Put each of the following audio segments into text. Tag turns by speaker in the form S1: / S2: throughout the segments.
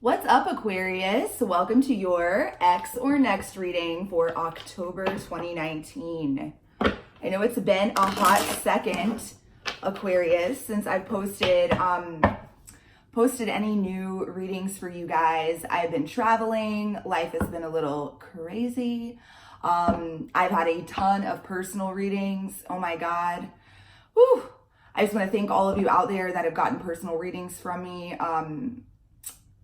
S1: What's up, Aquarius? Welcome to your X or Next reading for October 2019. I know it's been a hot second, Aquarius, since I've posted any new readings for you guys. I've been traveling. Life has been a little crazy. I've had a ton of personal readings. Oh my God. Whew. I just want to thank all of you out there that have gotten personal readings from me.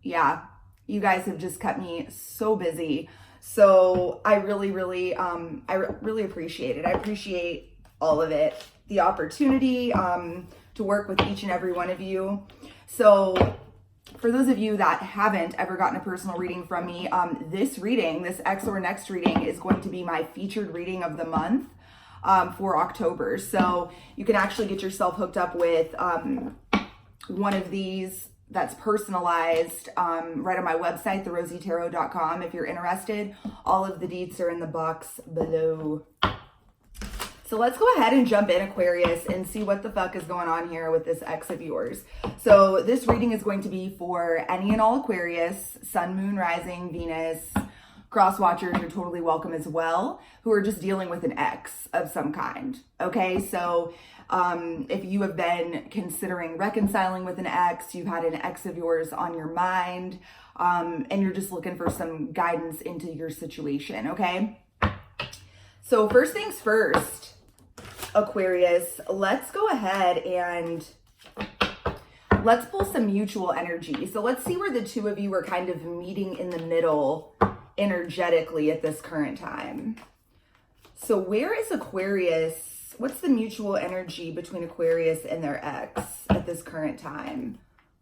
S1: Yeah, you guys have just kept me so busy. So I really appreciate it. I appreciate all of it. The opportunity to work with each and every one of you. So for those of you that haven't ever gotten a personal reading from me, this X or Next reading is going to be my featured reading of the month for October. So you can actually get yourself hooked up with one of these that's personalized right on my website, therosytarot.com. If you're interested, all of the deets are in the box below. So let's go ahead and jump in, Aquarius, and see what the fuck is going on here with this ex of yours. So this reading is going to be for any and all Aquarius, Sun, Moon, Rising, Venus, cross watchers are totally welcome as well, who are just dealing with an ex of some kind. Okay, so if you have been considering reconciling with an ex, you've had an ex of yours on your mind, and you're just looking for some guidance into your situation, okay? So first things first, Aquarius, let's go ahead and let's pull some mutual energy. So let's see where the two of you are kind of meeting in the middle energetically at this current time. So where is Aquarius? What's the mutual energy between Aquarius and their ex at this current time?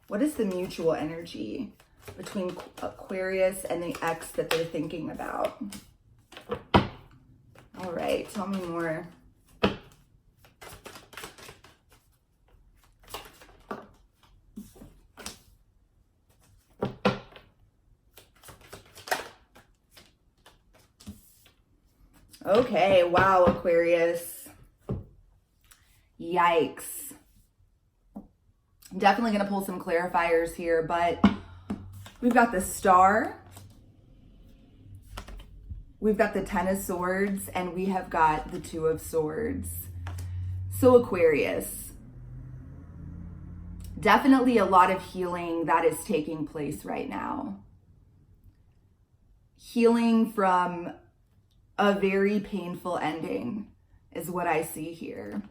S1: What is the mutual energy between Aquarius and the ex that they're thinking about? All right, tell me more. Okay, wow, Aquarius. Yikes. I'm definitely going to pull some clarifiers here, but we've got the Star, we've got the Ten of Swords, and we have got the Two of Swords. So Aquarius, definitely a lot of healing that is taking place right now. Healing from a very painful ending is what I see here.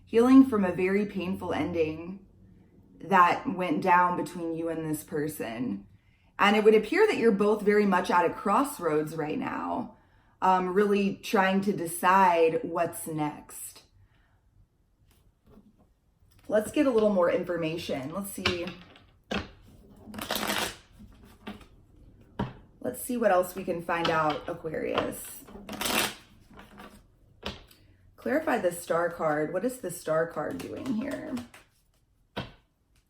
S1: Healing from a very painful ending that went down between you and this person. And it would appear that you're both very much at a crossroads right now, really trying to decide what's next. Let's get a little more information. Let's see what else we can find out, Aquarius. Clarify the Star card. What is the Star card doing here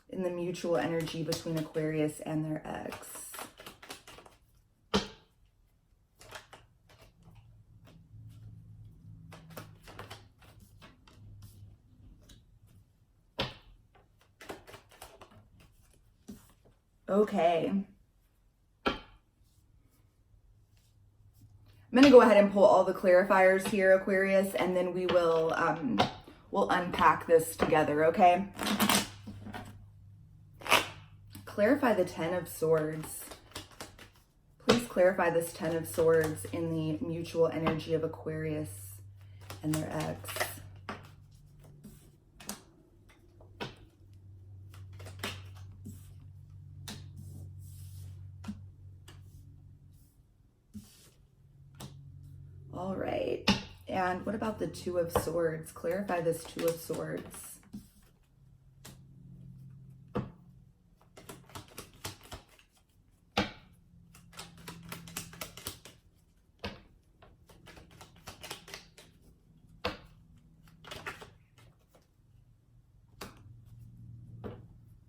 S1: in the mutual energy between Aquarius and their ex? Okay. I'm going to go ahead and pull all the clarifiers here, Aquarius, and then we will we'll unpack this together, okay? Clarify the Ten of Swords. Please clarify this Ten of Swords in the mutual energy of Aquarius and their ex. All right, and what about the Two of Swords? Clarify this Two of Swords.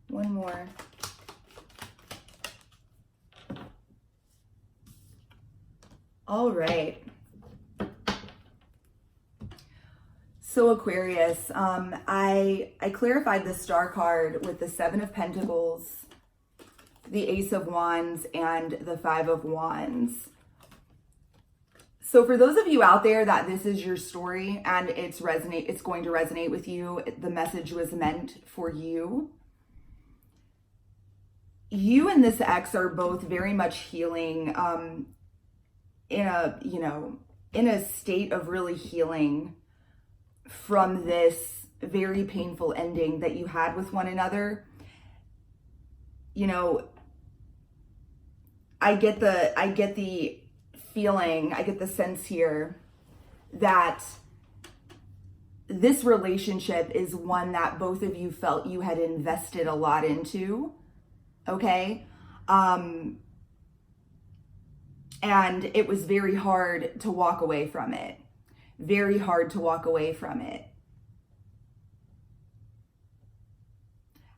S1: One more. All right. So Aquarius, I clarified the Star card with the Seven of Pentacles, the Ace of Wands, and the Five of Wands. So for those of you out there that this is your story and it's going to resonate with you, the message was meant for you. You and this ex are both very much healing, in a state of really healing from this very painful ending that you had with one another. You know, I get the feeling, I get the sense here that this relationship is one that both of you felt you had invested a lot into, okay? And it was very hard to walk away from it. Very hard to walk away from it.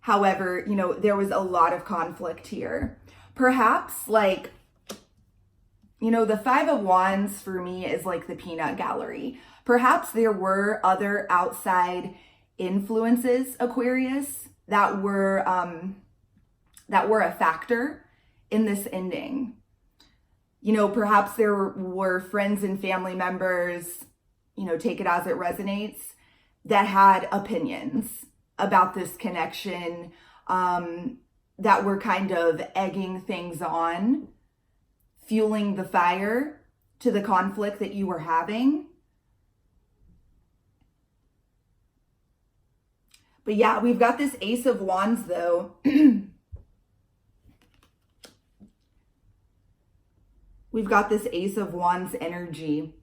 S1: However, you know, there was a lot of conflict here. Perhaps like, you know, the Five of Wands for me is like the peanut gallery. Perhaps there were other outside influences, Aquarius, that were a factor in this ending. You know, perhaps there were friends and family members, you know, take it as it resonates, that had opinions about this connection, that were kind of egging things on, fueling the fire to the conflict that you were having. But yeah, we've got this Ace of Wands though. We've got this Ace of Wands energy.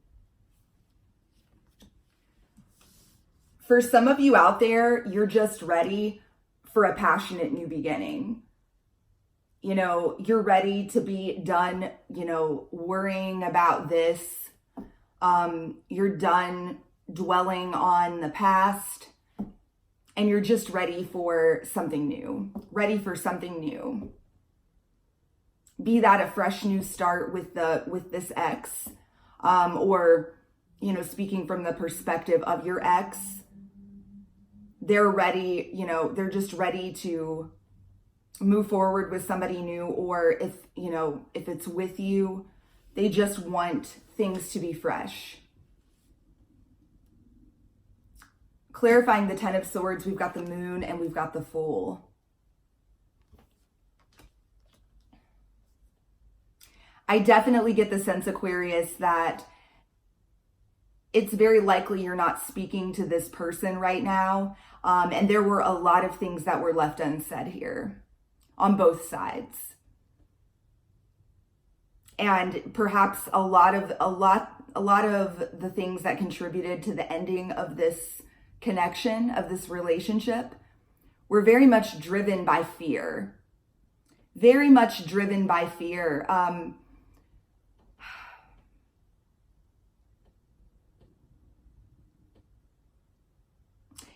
S1: For some of you out there, you're just ready for a passionate new beginning. You know, you're ready to be done, you know, worrying about this. You're done dwelling on the past, and you're just ready for something new. Ready for something new. Be that a fresh new start with this ex, or, you know, speaking from the perspective of your ex, they're ready, you know, they're just ready to move forward with somebody new, or if, you know, if it's with you, they just want things to be fresh. Clarifying the Ten of Swords, we've got the Moon and we've got the Fool. I definitely get the sense, Aquarius, that it's very likely you're not speaking to this person right now. And there were a lot of things that were left unsaid here on both sides. And perhaps a lot of the things that contributed to the ending of this connection, of this relationship, were very much driven by fear. Very much driven by fear.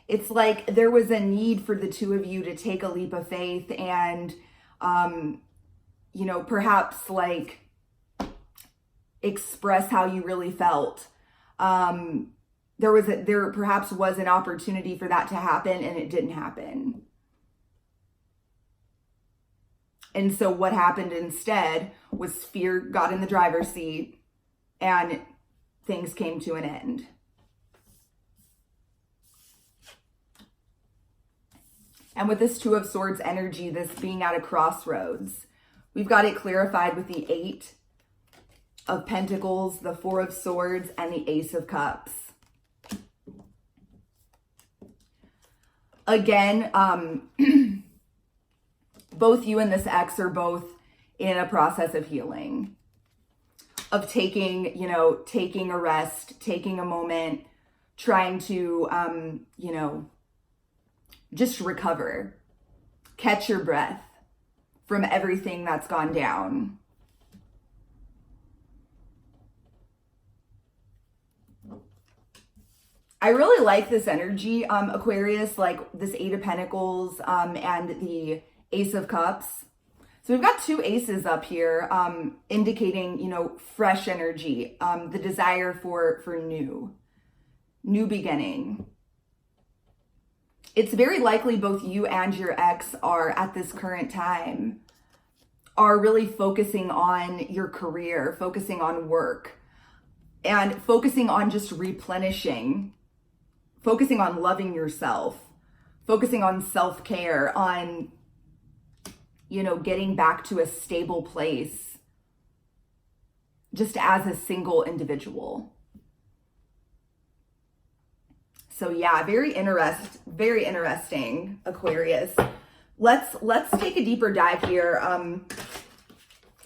S1: It's like there was a need for the two of you to take a leap of faith and, you know, perhaps like express how you really felt. There perhaps was an opportunity for that to happen and it didn't happen. And so what happened instead was fear got in the driver's seat and things came to an end. And with this Two of Swords energy, this being at a crossroads, we've got it clarified with the Eight of Pentacles, the Four of Swords, and the Ace of Cups. Again, both you and this ex are both in a process of healing, of taking, you know, taking a rest, taking a moment, trying to, you know, just recover, catch your breath from everything that's gone down. I really like this energy, Aquarius, like this Eight of Pentacles and the Ace of Cups. So we've got two aces up here, indicating, you know, fresh energy, the desire for new beginning. It's very likely both you and your ex are at this current time are really focusing on your career, focusing on work, and focusing on just replenishing, focusing on loving yourself, focusing on self-care, on, you know, getting back to a stable place just as a single individual. So yeah, very interesting, Aquarius. Let's take a deeper dive here.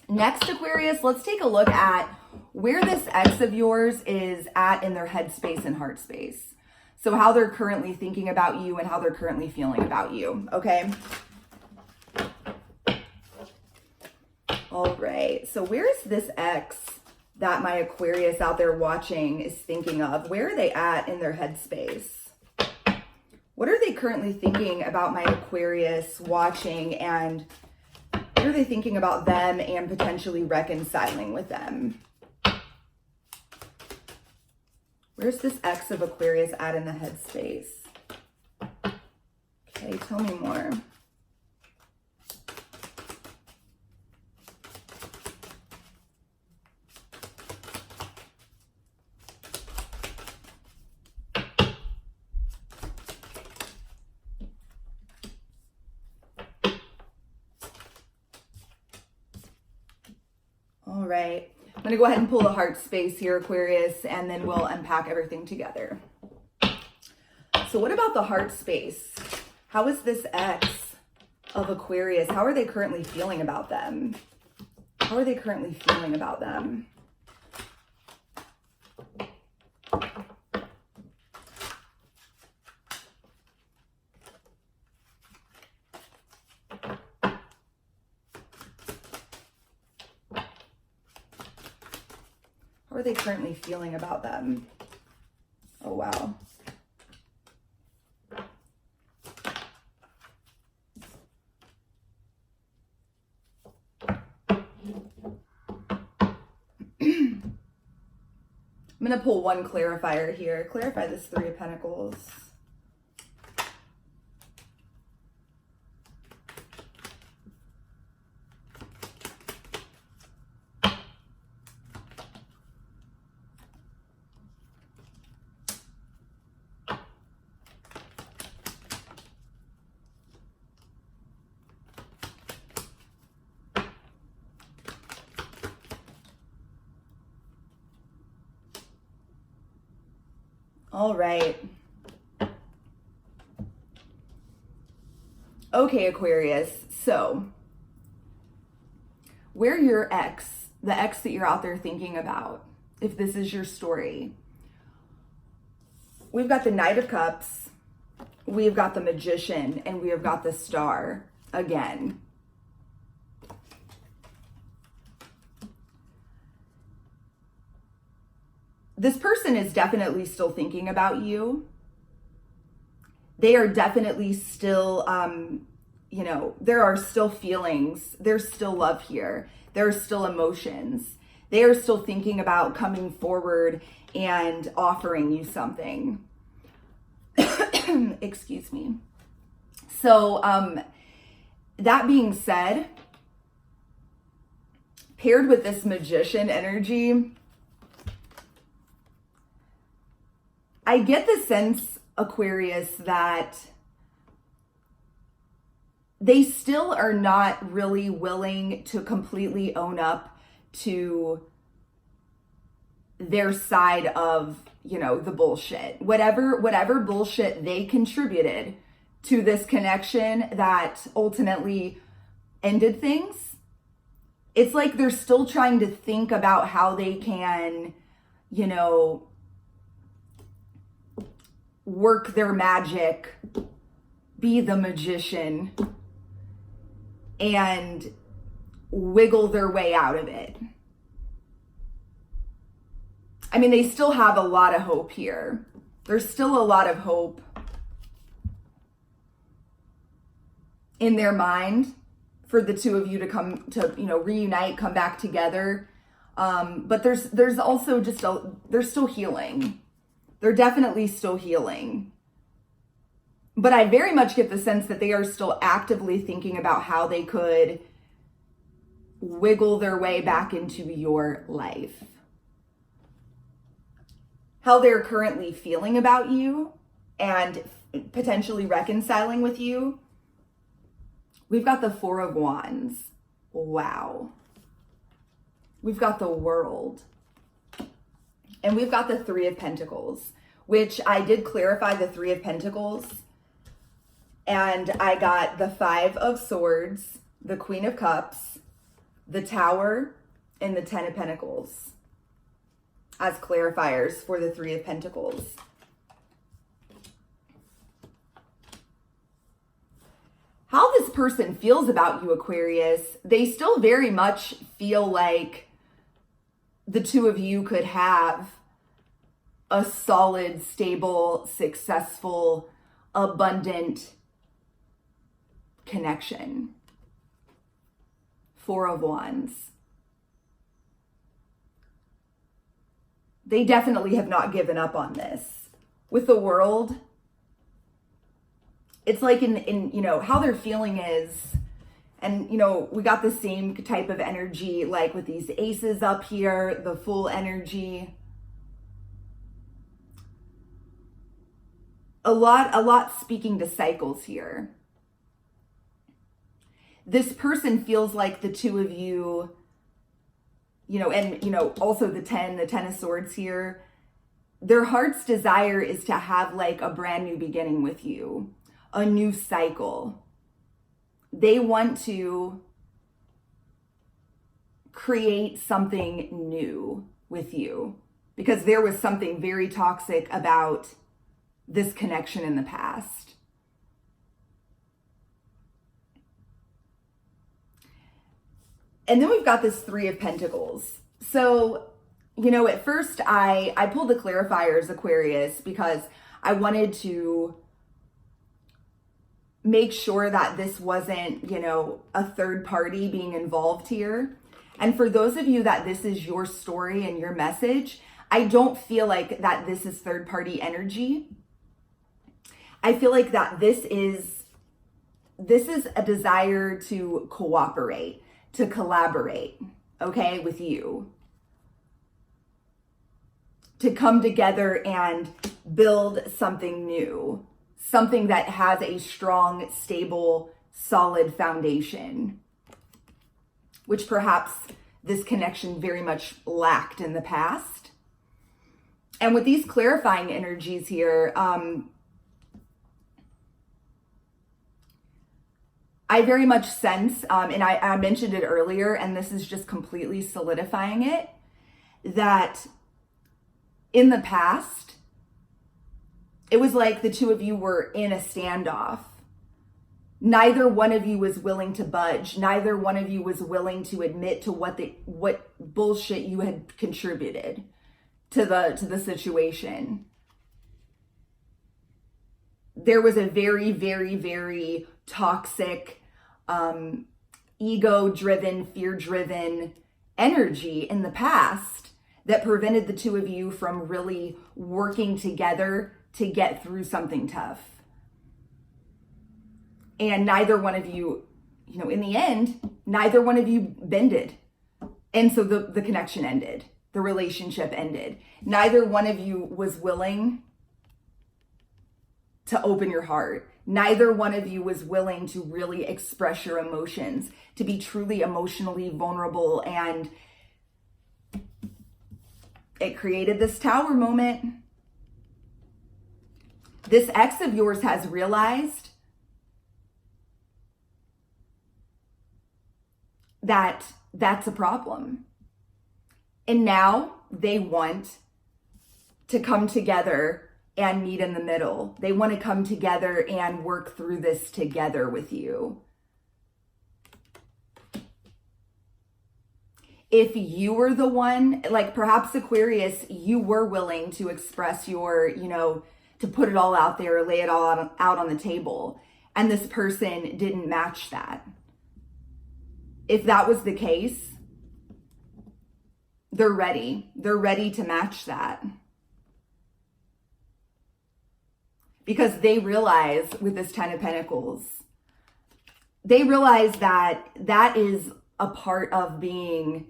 S1: Next, Aquarius, let's take a look at where this ex of yours is at in their headspace and heart space. So how they're currently thinking about you and how they're currently feeling about you, okay? All right, so where is this ex that my Aquarius out there watching is thinking of? Where are they at in their headspace? What are they currently thinking about my Aquarius watching, and what are they thinking about them and potentially reconciling with them? Where's this ex of Aquarius at in the headspace? Okay, tell me more. All right, I'm gonna go ahead and pull the heart space here, Aquarius, and then we'll unpack everything together. So what about the heart space? How is this ex of Aquarius? How are they currently feeling about them? How are they currently feeling about them? How are they currently feeling about them? Oh, wow. I'm going to pull one clarifier here. Clarify this Three of Pentacles. All right. Okay, Aquarius. So, where your ex, the ex that you're out there thinking about, if this is your story, we've got the Knight of Cups, we've got the Magician, and we have got the Star again. This person is definitely still thinking about you. They are definitely still, you know, there are still feelings. There's still love here. There are still emotions. They are still thinking about coming forward and offering you something. Excuse me. So, that being said, paired with this Magician energy, I get the sense, Aquarius, that they still are not really willing to completely own up to their side of, you know, the bullshit. Whatever bullshit they contributed to this connection that ultimately ended things, it's like they're still trying to think about how they can, you know, work their magic, be the magician, and wiggle their way out of it. I mean, they still have a lot of hope here. There's still a lot of hope in their mind for the two of you to come to, you know, reunite, come back together. But there's also just they're still healing. They're definitely still healing. But I very much get the sense that they are still actively thinking about how they could wiggle their way back into your life. How they're currently feeling about you and potentially reconciling with you. We've got the Four of Wands. Wow. We've got the World. And we've got the Three of Pentacles, which I did clarify the Three of Pentacles. And I got the Five of Swords, the Queen of Cups, the Tower, and the Ten of Pentacles as clarifiers for the Three of Pentacles. How this person feels about you, Aquarius, they still very much feel like the two of you could have a solid, stable, successful, abundant connection. Four of Wands. They definitely have not given up on this. With the World, it's like in you know, how they're feeling is, and you know, we got the same type of energy like with these aces up here, the full energy. A lot speaking to cycles here. This person feels like the two of you, you know, and you know, also the Ten of Swords here, their heart's desire is to have like a brand new beginning with you, a new cycle. They want to create something new with you because there was something very toxic about this connection in the past. And then we've got this Three of Pentacles. So, you know, at first I pulled the clarifiers, Aquarius, because I wanted to make sure that this wasn't, you know, a third party being involved here. And for those of you that this is your story and your message, I don't feel like that this is third party energy. I feel like that this is a desire to cooperate, to collaborate, okay, with you. To come together and build something new, something that has a strong, stable, solid foundation, which perhaps this connection very much lacked in the past. And with these clarifying energies here, I very much sense, and I mentioned it earlier, and this is just completely solidifying it, that in the past, it was like the two of you were in a standoff. Neither one of you was willing to budge. Neither one of you was willing to admit to what bullshit you had contributed to the situation. There was a very, very, very toxic, ego-driven, fear-driven energy in the past that prevented the two of you from really working together to get through something tough. And neither one of you, you know, in the end, neither one of you bended. And so the connection ended. The relationship ended. Neither one of you was willing to open your heart. Neither one of you was willing to really express your emotions, to be truly emotionally vulnerable. And it created this Tower moment. This ex of yours has realized that that's a problem. And now they want to come together and meet in the middle. They want to come together and work through this together with you. If you were the one, like perhaps Aquarius, you were willing to express your, you know, to put it all out there, lay it all out on the table, and this person didn't match that. If that was the case, they're ready. They're ready to match that. Because they realize with this Ten of Pentacles, they realize that that is a part of being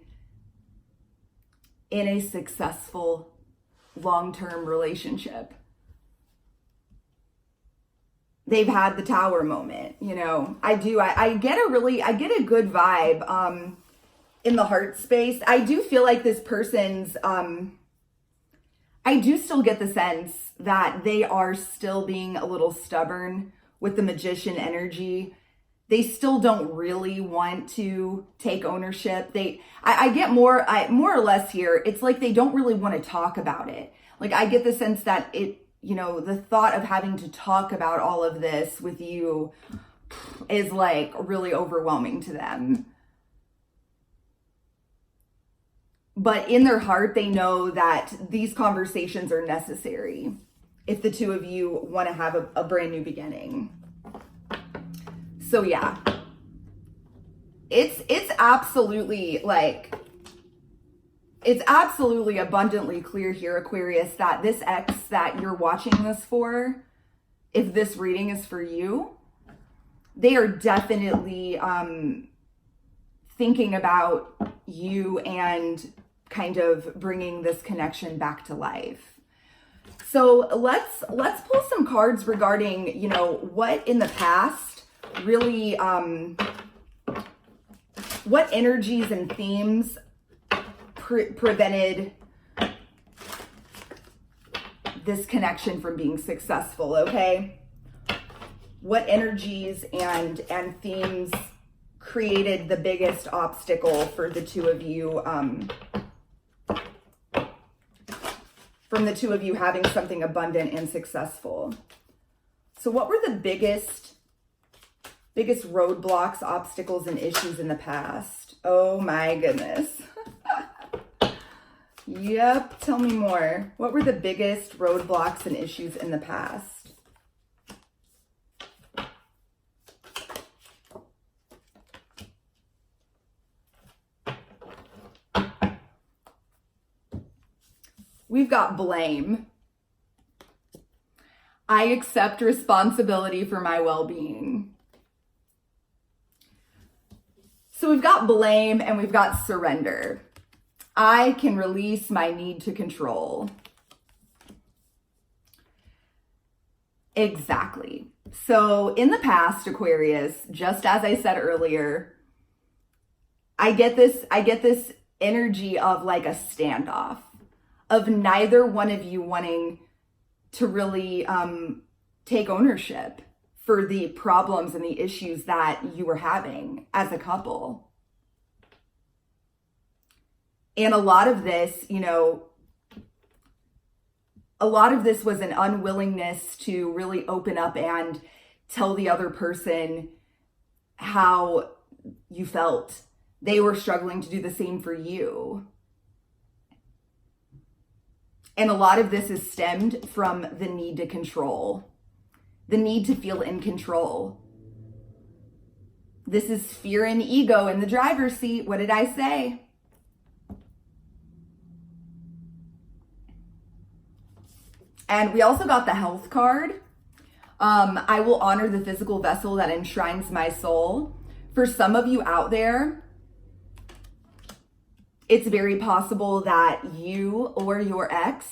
S1: in a successful long-term relationship. They've had the tower moment, you know. I get a good vibe in the heart space. I do feel like this person's I do still get the sense that they are still being a little stubborn with the Magician energy. They still don't really want to take ownership. I get more or less here. It's like they don't really want to talk about it. Like I get the sense that the thought of having to talk about all of this with you is like really overwhelming to them. But in their heart, they know that these conversations are necessary if the two of you want to have a brand new beginning. So yeah, it's absolutely abundantly clear here, Aquarius, that this ex that you're watching this for, if this reading is for you, they are definitely thinking about you and kind of bringing this connection back to life. So let's pull some cards regarding, what in the past really, what energies and themes prevented this connection from being successful, okay? What energies and themes created the biggest obstacle for the two of you, from the two of you having something abundant and successful? So what were the biggest roadblocks, obstacles, and issues in the past? Oh my goodness. Yep, tell me more. What were the biggest roadblocks and issues in the past? We've got blame. I accept responsibility for my well-being. So we've got blame and we've got surrender. I can release my need to control. Exactly. So in the past, Aquarius, just as I said earlier, I get this energy of like a standoff, of neither one of you wanting to really take ownership for the problems and the issues that you were having as a couple. And a lot of this was an unwillingness to really open up and tell the other person how you felt. They were struggling to do the same for you. And a lot of this is stemmed from the need to control, the need to feel in control. This is fear and ego in the driver's seat. What did I say? And we also got the health card. I will honor the physical vessel that enshrines my soul. For some of you out there, it's very possible that you or your ex,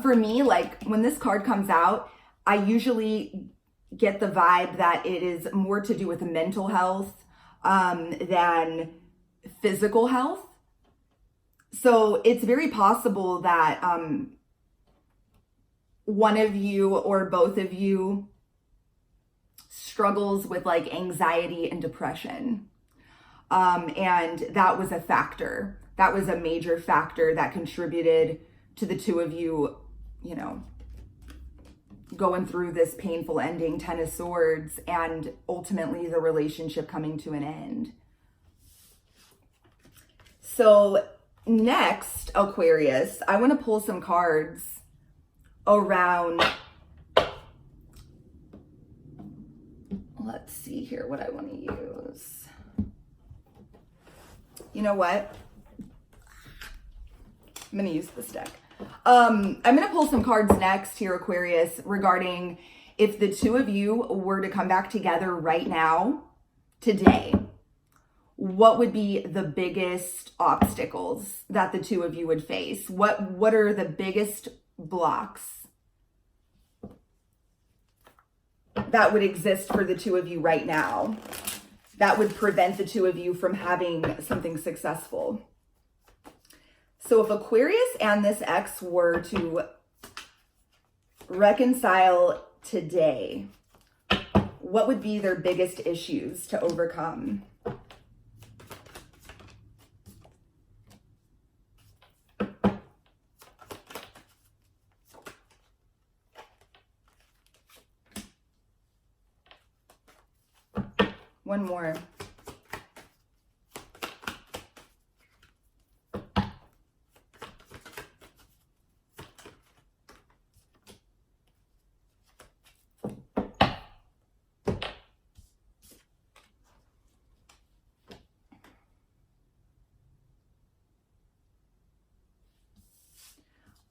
S1: for me, like when this card comes out, I usually get the vibe that it is more to do with mental health than physical health. So it's very possible that one of you or both of you struggles with like anxiety and depression. And that was a factor. That was a major factor that contributed to the two of you, going through this painful ending, Ten of Swords, and ultimately the relationship coming to an end. So next, Aquarius, I want to pull some cards around, let's see here what I want to use. You know what? I'm going to use this deck. I'm going to pull some cards next here, Aquarius, regarding if the two of you were to come back together right now, today, what would be the biggest obstacles that the two of you would face? What are the biggest blocks that would exist for the two of you right now that would prevent the two of you from having something successful? So if Aquarius and this ex were to reconcile today, what would be their biggest issues to overcome? One more.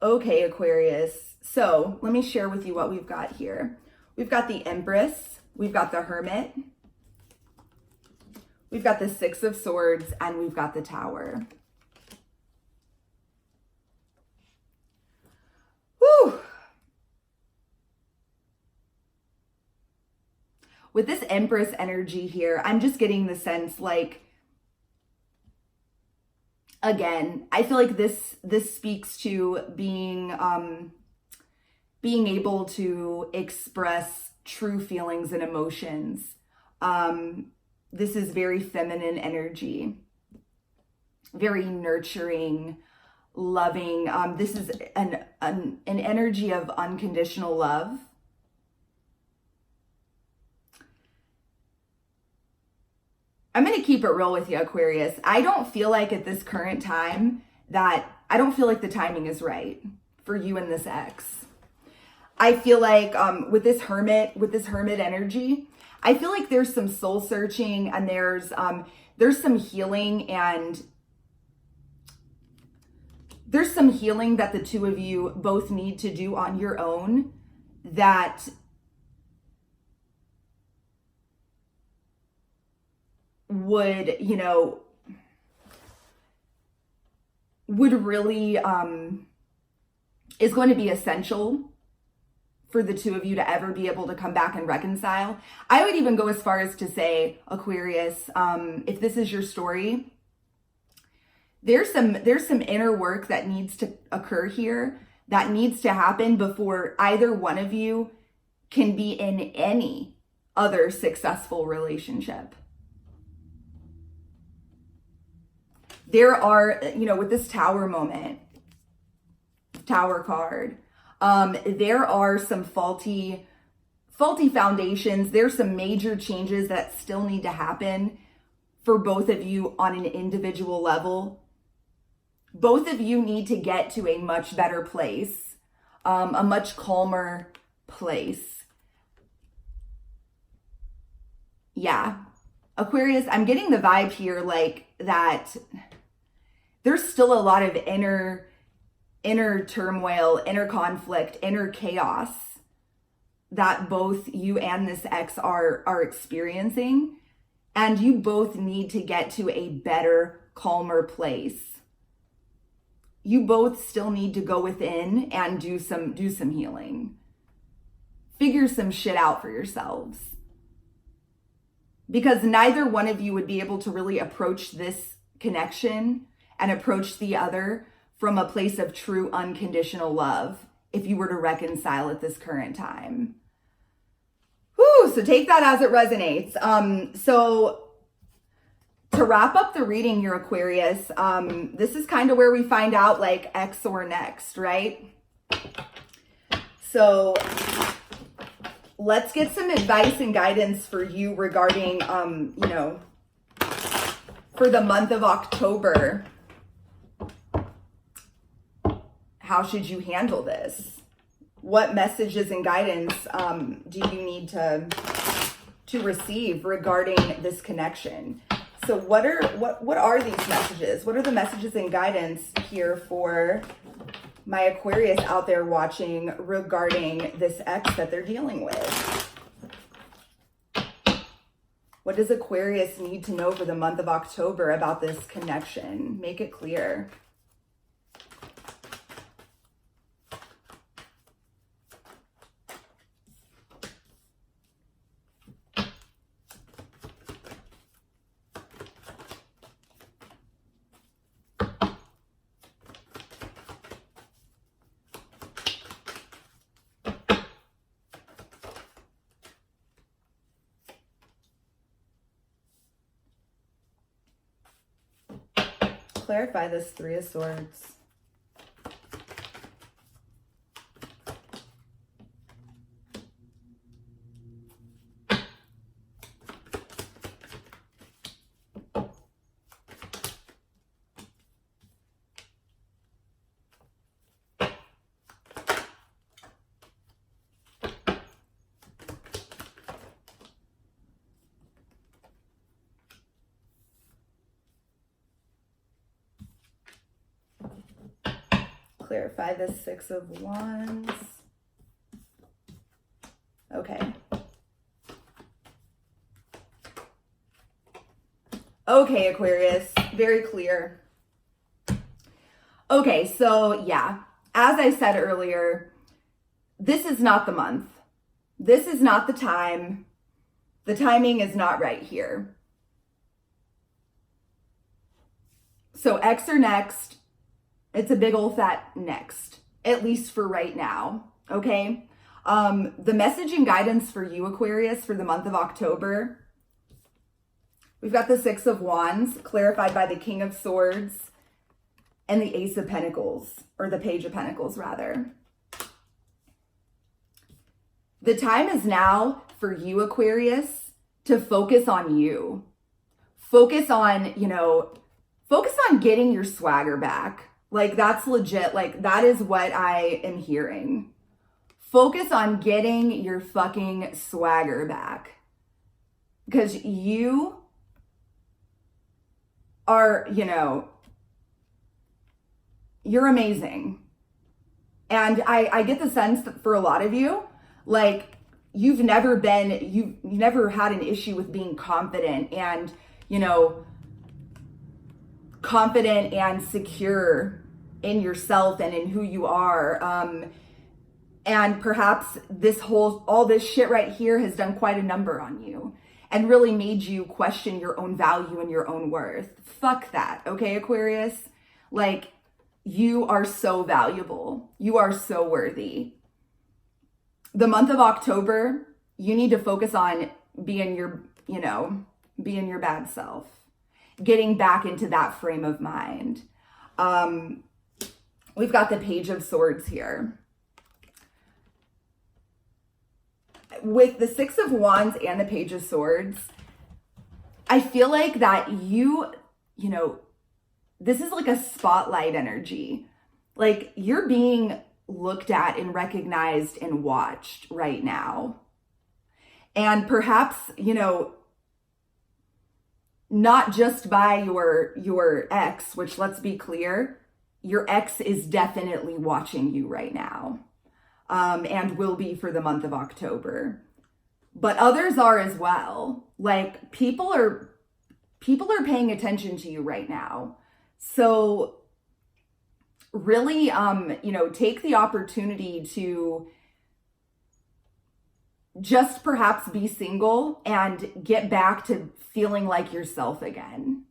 S1: Okay, Aquarius. So let me share with you what we've got here. We've got the Empress, we've got the Hermit, we've got the Six of Swords, and we've got the Tower. Whew. With this Empress energy here, I'm just getting the sense like, again, I feel like this speaks to being able to express true feelings and emotions. This is very feminine energy, very nurturing, loving. This is an energy of unconditional love. I'm going to keep it real with you, Aquarius. I don't feel like at this current time I don't feel like the timing is right for you and this ex. I feel like with this hermit energy, I feel like there's some soul searching and there's some healing, and there's some healing that the two of you both need to do on your own that would, you know, would really is going to be essential for the two of you to ever be able to come back and reconcile. I would even go as far as to say, Aquarius, if this is your story, there's some inner work that needs to occur here, that needs to happen before either one of you can be in any other successful relationship. There are, you know, with this Tower moment, Tower card, there are some faulty foundations. There's some major changes that still need to happen for both of you on an individual level. Both of you need to get to a much better place, a much calmer place. Yeah. Aquarius, I'm getting the vibe here like that there's still a lot of inner turmoil, inner conflict, inner chaos that both you and this ex are experiencing, and you both need to get to a better, calmer place. You both still need to go within and do some healing. Figure some shit out for yourselves. Because neither one of you would be able to really approach this connection and approach the other from a place of true unconditional love if you were to reconcile at this current time. Whew, so take that as it resonates. So to wrap up the reading here, Aquarius, this is kind of where we find out like X or next, right? So let's get some advice and guidance for you regarding, you know, for the month of October. How should you handle this? What messages and guidance do you need to receive regarding this connection? So what are these messages? What are the messages and guidance here for my Aquarius out there watching regarding this ex that they're dealing with? What does Aquarius need to know for the month of October about this connection? Make it clear. Clarify this Three of Swords. Clarify the Six of Wands. Okay. Okay, Aquarius, very clear. Okay, so yeah, as I said earlier, this is not the month. This is not the time. The timing is not right here. So X or next, it's a big old fat next, at least for right now, okay? The message and guidance for you, Aquarius, for the month of October, we've got the Six of Wands, clarified by the King of Swords, and the Ace of Pentacles, or the Page of Pentacles, rather. The time is now for you, Aquarius, to focus on you. Focus on, focus on getting your swagger back. Like, that's legit. Like, that is what I am hearing. Focus on getting your fucking swagger back. Because you are, you're amazing. And I get the sense that for a lot of you, like, you've never had an issue with being confident and, confident and secure in yourself and in who you are. And perhaps all this shit right here has done quite a number on you and really made you question your own value and your own worth. Fuck that, okay, Aquarius? Like, you are so valuable. You are so worthy. The month of October, you need to focus on being your bad self, getting back into that frame of mind. We've got the Page of Swords here. With the Six of Wands and the Page of Swords, I feel like that this is like a spotlight energy. Like, you're being looked at and recognized and watched right now. And perhaps, not just by your ex, which, let's be clear, your ex is definitely watching you right now, and will be for the month of October. But others are as well. Like, people are paying attention to you right now. So really, take the opportunity to just perhaps be single and get back to feeling like yourself again.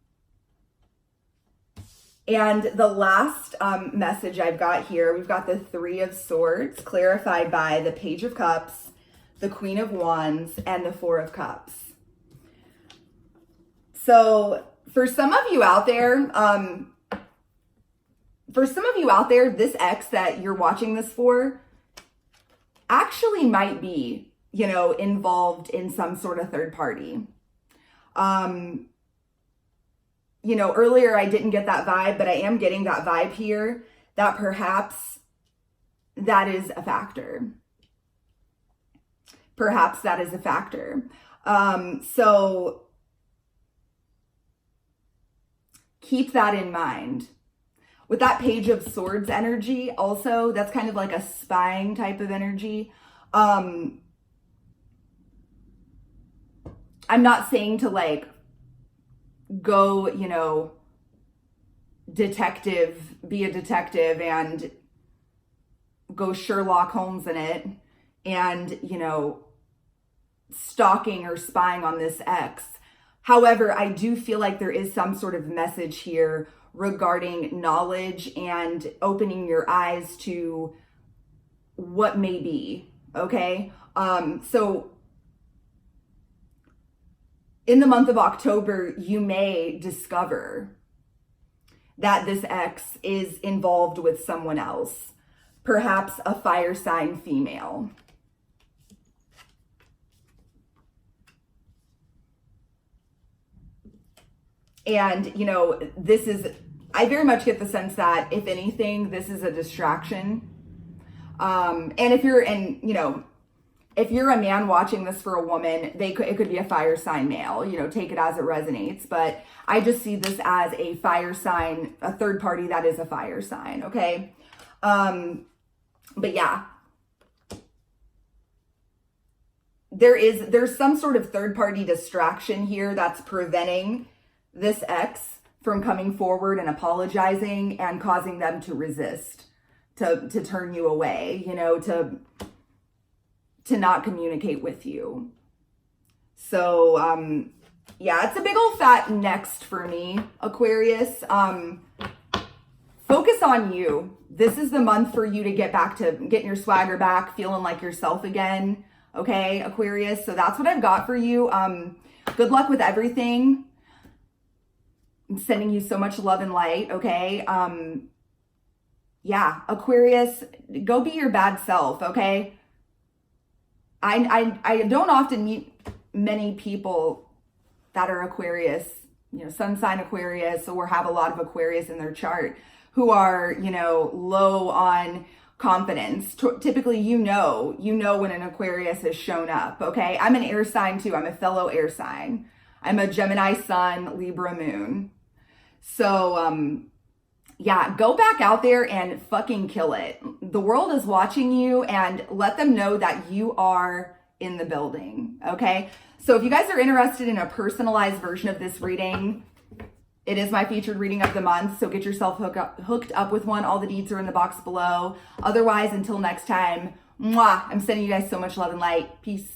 S1: And the last message I've got here, we've got the Three of Swords, clarified by the Page of Cups, the Queen of Wands, and the Four of Cups. So for some of you out there, this ex that you're watching this for actually might be, involved in some sort of third party. Earlier I didn't get that vibe, but I am getting that vibe here that perhaps that is a factor. Perhaps that is a factor. So keep that in mind. With that Page of Swords energy, also, that's kind of like a spying type of energy. I I'm not saying to like go, you know, be a detective and go Sherlock Holmes in it and, you know, stalking or spying on this ex. However, I do feel like there is some sort of message here regarding knowledge and opening your eyes to what may be, okay? So in the month of October, you may discover that this ex is involved with someone else, perhaps a fire sign female. And, you know, I very much get the sense that if anything, this is a distraction. And if you're a man watching this for a woman, it could be a fire sign male, you know, take it as it resonates. But I just see this as a fire sign, a third party that is a fire sign, okay? But yeah, there's some sort of third party distraction here that's preventing this ex from coming forward and apologizing and causing them to resist, to turn you away, you know, to not communicate with you. So, yeah, it's a big old fat next for me, Aquarius. Focus on you. This is the month for you to get back to getting your swagger back, feeling like yourself again. Okay, Aquarius. So that's what I've got for you. Good luck with everything. I'm sending you so much love and light. Okay. Yeah, Aquarius, go be your bad self. Okay. I don't often meet many people that are Aquarius, you know, sun sign Aquarius, or have a lot of Aquarius in their chart, who are, you know, low on confidence. Typically, you know when an Aquarius has shown up, okay? I'm an air sign too. I'm a fellow air sign. I'm a Gemini sun, Libra moon. So, yeah, go back out there and fucking kill it. The world is watching you, and let them know that you are in the building, okay? So if you guys are interested in a personalized version of this reading, it is my featured reading of the month, so get yourself hooked up with one. All the deeds are in the box below. Otherwise, until next time, mwah, I'm sending you guys so much love and light. Peace.